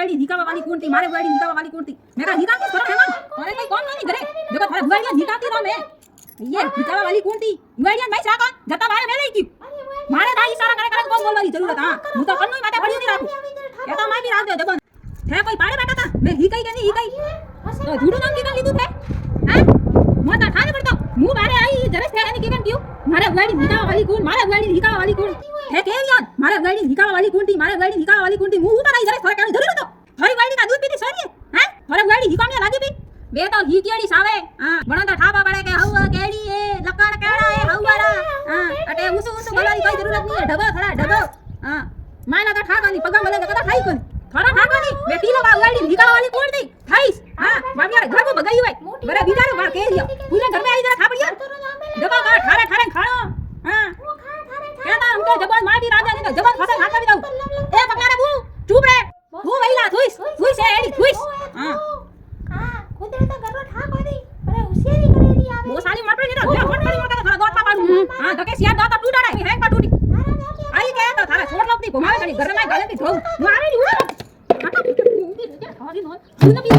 बुआड़ी निकावा वाली कौन थी मारे बुआड़ी निकावा वाली कौन थी मैं कहा निकाल के छोरा है ना अरे कोई कौन नहीं करे देखो थारे बुआड़िया निकालती रहो मैं ये निकावा वाली कौन थी बुआड़िया भाई सा कौन जता मारे मैं नहीं की मारे ना इशारा करे करे कौन बोलवानी जरूरत हां હું તો કન્નોય માટે પડ્યો નહીં રાખું એ તો માય બી રાખ દે देखो હે કોઈ પાડે બેઠા હતા મેં હી કઈ કે નહીં હી કઈ તો જૂડું નામ કીધું લીધું છે હા મોટા ઠાને પડતો હું મારે આવી જરેસ થયા ની કેમ કીધું મારે बुआड़ी निकावा वाली कौन मारे बुआड़ी निकावा वाली कौन है के यार मारे बुआड़ी निकावा वाली कौन थी मारे बुआड़ी निकावा वाली कौन थी હું ઉપર આવી જરેસ થોડે કાણી ધરી તો થોડી बुआड़ी का दूध पीती सोरी हैं થોડે बुआड़ी हिकामने लागी भी बे तो ही केड़ी सावे हां बणो तो ठापा पड़े के हवा केड़ी ए लकड़ केड़ा ए हवारा हां अटे उस बोलानी कोई जरूरत नहीं है डबो थोड़ा डबो हां मायला तो ठाका नहीं पगा मले कदा खाई कोन थोड़ा ठाका नहीं बेटी लो बुआड़ी निकावा वाली कौन थी थाईस हां बाबिया घर को भगाई भाई बरे बिचारो बार के रिया पूरे घर में आई जरा खापड़िया डबो का ठारे ठारे खाणो हां कहता हमको जबान मार भी राजा ने जबान फसल हाथ में दऊ ए पकड़ा बू चुप रे वो वहीला थुइस थुइस है एडी थुइस हां हां खुद रे तो गरो ठा कोनी अरे होशियारी करेली आवे वो साली मटरी नहीं रहा मटरी मटका थारा गोता पाडू हां तो के सिया दाता टूटा रे हैंग पा टूटी आई के तो थारा छोड़ लोग दी घुमावे कनी घर में गाले दी धो मारे नी हटा खाली नो सुन भी